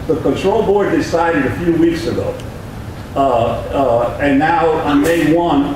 the control board decided a few weeks ago, and now on May 1,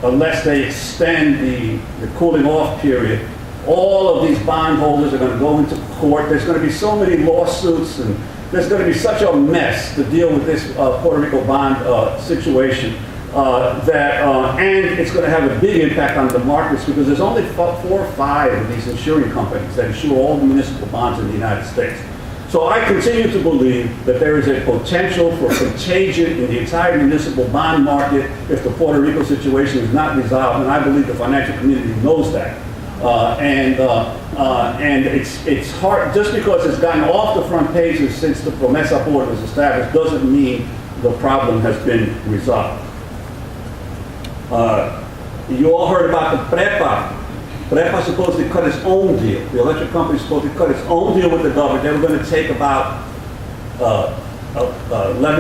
unless they extend the cooling off period, all of these bondholders are going to go into court. There's going to be so many lawsuits, and there's going to be such a mess to deal with this Puerto Rico bond situation and it's going to have a big impact on the markets because there's only 4 or 5 of these insuring companies that insure all the municipal bonds in the United States. So I continue to believe that there is a potential for contagion in the entire municipal bond market if the Puerto Rico situation is not resolved, and I believe the financial community knows that. And it's hard, just because it's gotten off the front pages since the Promesa Board was established doesn't mean the problem has been resolved. You all heard about the PREPA. PREPA supposedly cut its own deal. The electric company supposedly cut its own deal with the government. They were going to take about 11%,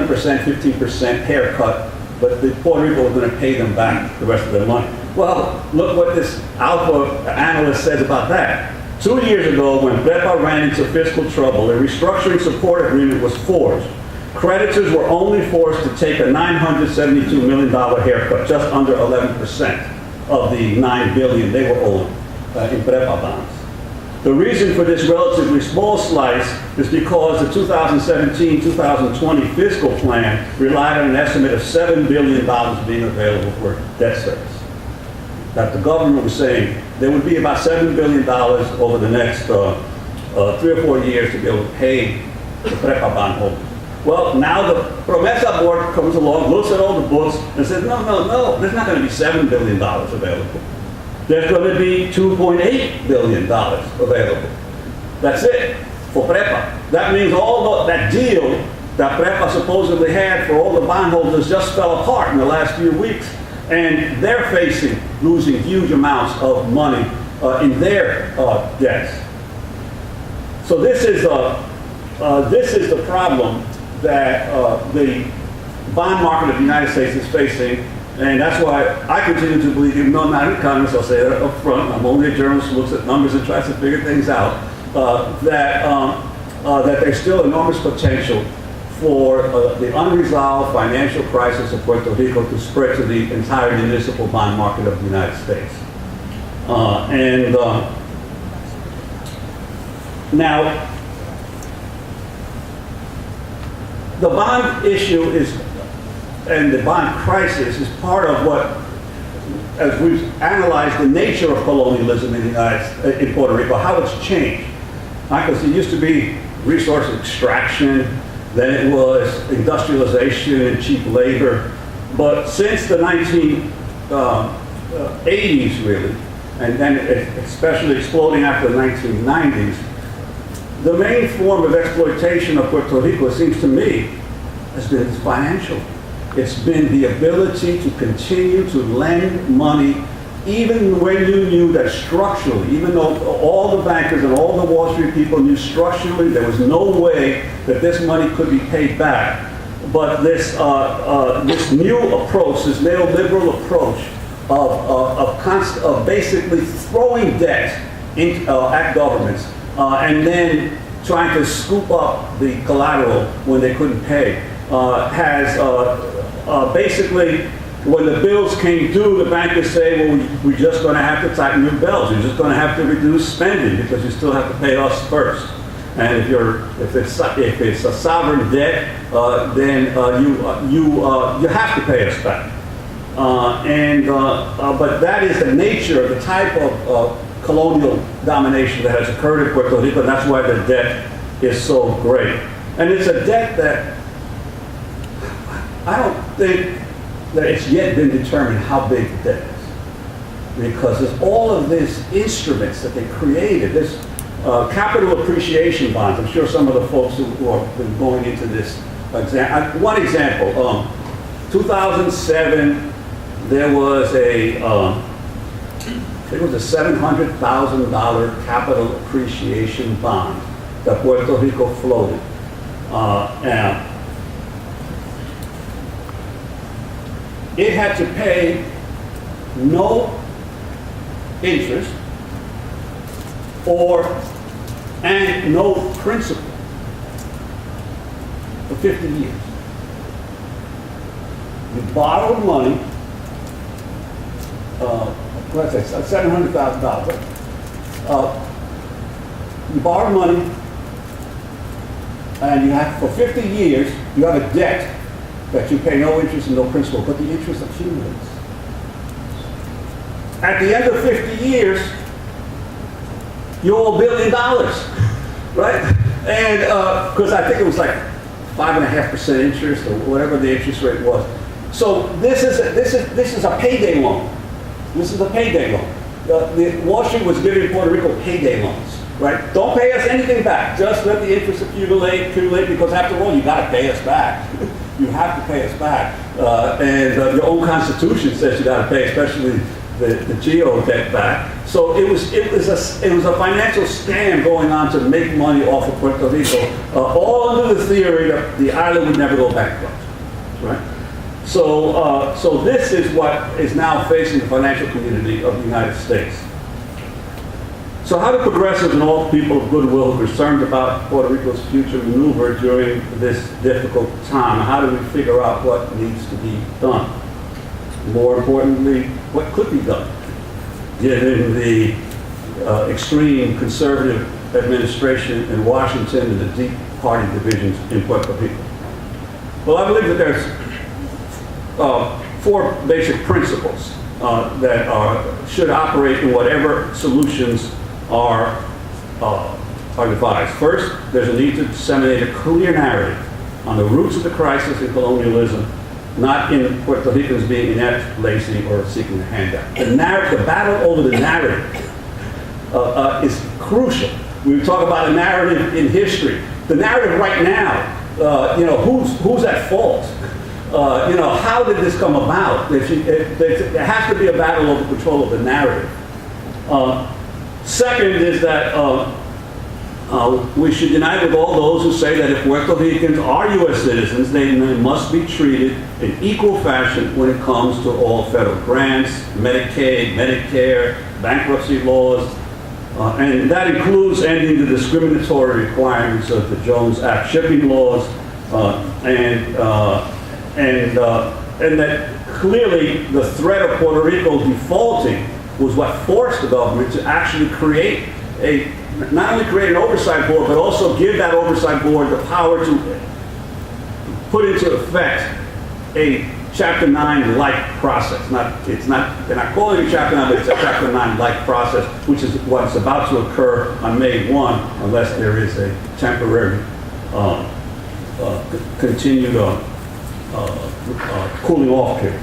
15% haircut, but Puerto Rico was going to pay them back the rest of their money. Well, look what this Alpha analyst says about that. 2 years ago, when PREPA ran into fiscal trouble, a restructuring support agreement was forged. Creditors were only forced to take a $972 million haircut, just under 11% of the $9 billion they were owed in PREPA bonds. The reason for this relatively small slice is because the 2017-2020 fiscal plan relied on an estimate of $7 billion being available for debt service. That the government was saying there would be about $7 billion over the next 3 or 4 years to be able to pay the PREPA bondholders. Well, now the Promesa Board comes along, looks at all the books, and says, no, there's not going to be $7 billion available. There's going to be $2.8 billion available. That's it for PREPA. That means that deal that PREPA supposedly had for all the bondholders just fell apart in the last few weeks, and they're facing losing huge amounts of money in their debts. So this is the problem that the bond market of the United States is facing, and that's why I continue to believe, even though I'm not an economist, I'll say that up front, I'm only a journalist who looks at numbers and tries to figure things out, that there's still enormous potential for the unresolved financial crisis of Puerto Rico to spread to the entire municipal bond market of the United States. Now, the bond issue and the bond crisis is part of what, as we've analyzed the nature of colonialism in Puerto Rico, how it's changed. Because it used to be resource extraction, then it was industrialization and cheap labor. But since the 1980s, really, and then especially exploding after the 1990s, the main form of exploitation of Puerto Rico, it seems to me, has been financial. It's been the ability to continue to lend money even when you knew that structurally, even though all the bankers and all the Wall Street people knew structurally there was no way that this money could be paid back. But this new approach, this neoliberal approach of basically throwing debt at governments and then trying to scoop up the collateral when they couldn't pay, has basically, when the bills came due, the bankers say, well, we're just going to have to tighten your belts. You're just going to have to reduce spending because you still have to pay us first. And if it's a sovereign debt, then you have to pay us back. But that is the nature of the type of colonial domination that has occurred in Puerto Rico, and that's why the debt is so great. And it's a debt that I don't think that it's yet been determined how big the debt is. Because there's all of these instruments that they created, this capital appreciation bonds. I'm sure some of the folks who have been going into this one example, 2007, there was a $700,000 capital appreciation bond that Puerto Rico floated. And it had to pay no interest and no principal. for 50 years. You borrowed money, let's say $700,000. You borrow money, and you have, for 50 years, you have a debt that you pay no interest and no principal, but the interest accumulates. At the end of 50 years, you owe $1 billion, right? And because I think it was like 5.5% interest or whatever the interest rate was. So this is a payday loan. This is a payday loan. Wall Street was giving Puerto Rico payday loans, right? Don't pay us anything back. Just let the interest accumulate, because after all, you got to pay us back. You have to pay us back. And your own constitution says you got to pay, especially the geo debt back. So it was a financial scam going on to make money off of Puerto Rico, all under the theory that the island would never go bankrupt, right? So this is what is now facing the financial community of the United States. So how do progressives and all people of goodwill concerned about Puerto Rico's future maneuver during this difficult time? How do we figure out what needs to be done? More importantly, what could be done, given the extreme conservative administration in Washington and the deep party divisions in Puerto Rico? Well, I believe that there's 4 basic principles that should operate in whatever solutions are devised. First, there's a need to disseminate a clear narrative on the roots of the crisis in colonialism, not in Puerto Ricans being inept, lazy, or seeking a handout. The battle over the narrative is crucial. We talk about a narrative in history. The narrative right now, who's at fault? How did this come about? There has to be a battle over control of the narrative. Second is that we should unite with all those who say that if Puerto Ricans are U.S. citizens, they must be treated in equal fashion when it comes to all federal grants, Medicaid, Medicare, bankruptcy laws, and that includes ending the discriminatory requirements of the Jones Act shipping laws, and that clearly the threat of Puerto Rico defaulting was what forced the government to actually not only create an oversight board, but also give that oversight board the power to put into effect a Chapter 9-like process. They're not calling it Chapter 9, but it's a Chapter 9-like process, which is what's about to occur on May 1, unless there is a temporary continued cooling off period.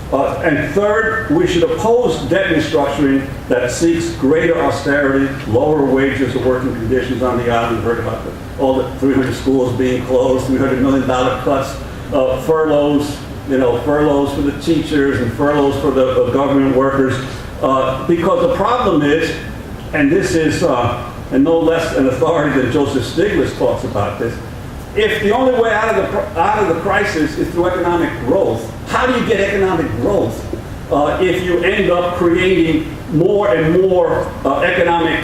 And third, we should oppose debt restructuring that seeks greater austerity, lower wages or working conditions on the island. We've heard about all the 300 schools being closed, $300 million cuts, furloughs, furloughs for the teachers and furloughs for the government workers. Because the problem is, and this is, and no less an authority than Joseph Stiglitz talks about this, if the only way out of the crisis is through economic growth, how do you get economic growth if you end up creating more and more economic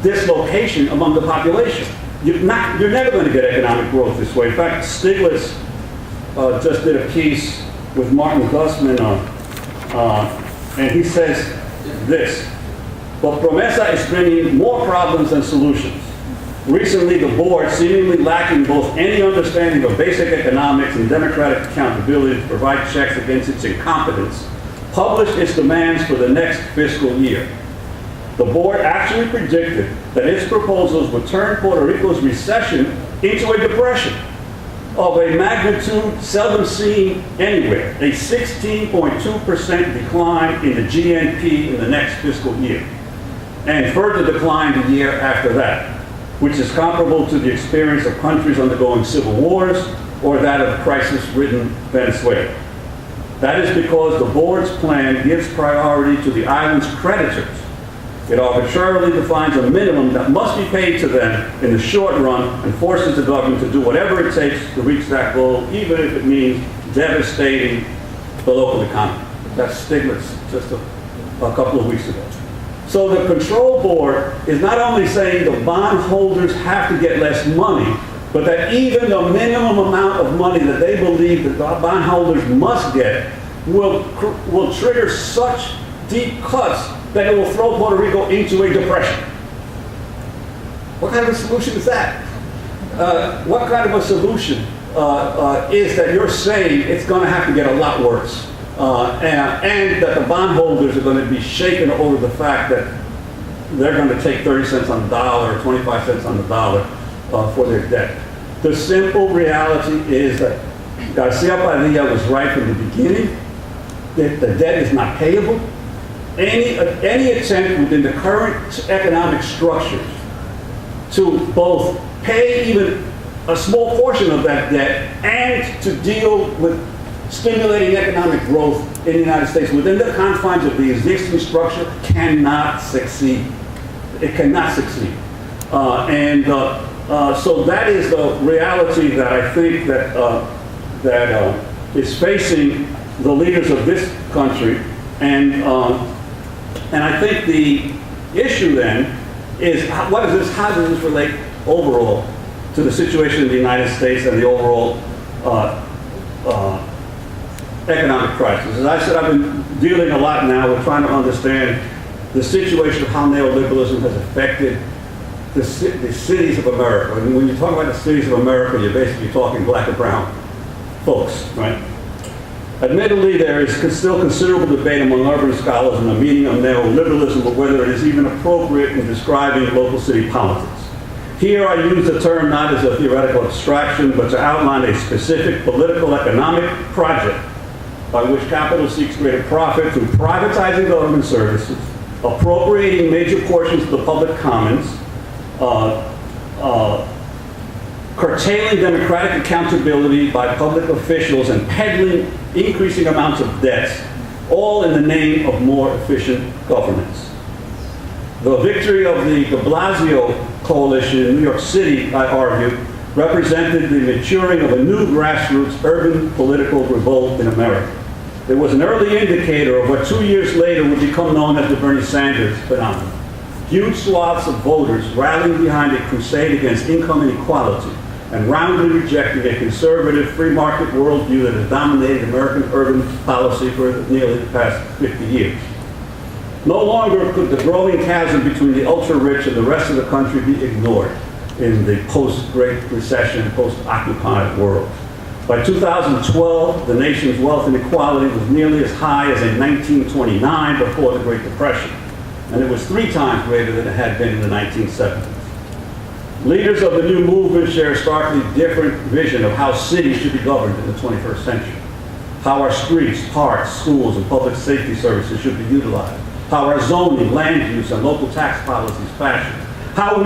dislocation among the population? You're never going to get economic growth this way. In fact, Stiglitz just did a piece with Martin Gussman and he says this: "But Promesa is bringing more problems than solutions. Recently, the board, seemingly lacking both any understanding of basic economics and democratic accountability to provide checks against its incompetence, published its demands for the next fiscal year. The board actually predicted that its proposals would turn Puerto Rico's recession into a depression of a magnitude seldom seen anywhere, a 16.2% decline in the GNP in the next fiscal year, and further decline the year after that, which is comparable to the experience of countries undergoing civil wars or that of crisis-ridden Venezuela. That is because the board's plan gives priority to the island's creditors. It arbitrarily defines a minimum that must be paid to them in the short run and forces the government to do whatever it takes to reach that goal, even if it means devastating the local economy." That's Stiglitz just a couple of weeks ago. So the control board is not only saying the bondholders have to get less money, but that even the minimum amount of money that they believe that the bondholders must get will trigger such deep cuts that it will throw Puerto Rico into a depression. What kind of a solution is that? What kind of a solution is that you're saying it's going to have to get a lot worse, and that the bondholders are going to be shaken over the fact that they're going to take 30 cents on the dollar or 25 cents on the dollar for their debt? The simple reality is that Garcia Padilla was right from the beginning, that the debt is not payable. Any attempt within the current economic structures to both pay even a small portion of that debt and to deal with stimulating economic growth in the United States within the confines of the existing structure cannot succeed. It cannot succeed. So that is the reality that I think that is facing the leaders of this country. And I think the issue then is how does this relate overall to the situation in the United States and the overall economic crisis? As I said, I've been dealing a lot now with trying to understand the situation of how neoliberalism has affected the cities of America. And when you talk about the cities of America, you're basically talking black and brown folks, right? Admittedly, there is still considerable debate among urban scholars on the meaning of neoliberalism, but whether it is even appropriate in describing local city politics. Here I use the term not as a theoretical abstraction, but to outline a specific political economic project by which capital seeks greater profit through privatizing government services, appropriating major portions of the public commons, curtailing democratic accountability by public officials, and peddling increasing amounts of debts, all in the name of more efficient governance. The victory of the de Blasio coalition in New York City, I argue, represented the maturing of a new grassroots urban political revolt in America. It was an early indicator of what 2 years later would become known as the Bernie Sanders phenomenon. Huge swaths of voters rallying behind a crusade against income inequality and roundly rejecting a conservative free market worldview that has dominated American urban policy for nearly the past 50 years. No longer could the growing chasm between the ultra-rich and the rest of the country be ignored in the post-Great Recession, post-occupied world. By 2012, the nation's wealth inequality was nearly as high as in 1929 before the Great Depression, and it was 3 times greater than it had been in the 1970s. Leaders of the new movement share a starkly different vision of how cities should be governed in the 21st century, how our streets, parks, schools, and public safety services should be utilized, how our zoning, land use, and local tax policies fashion, how we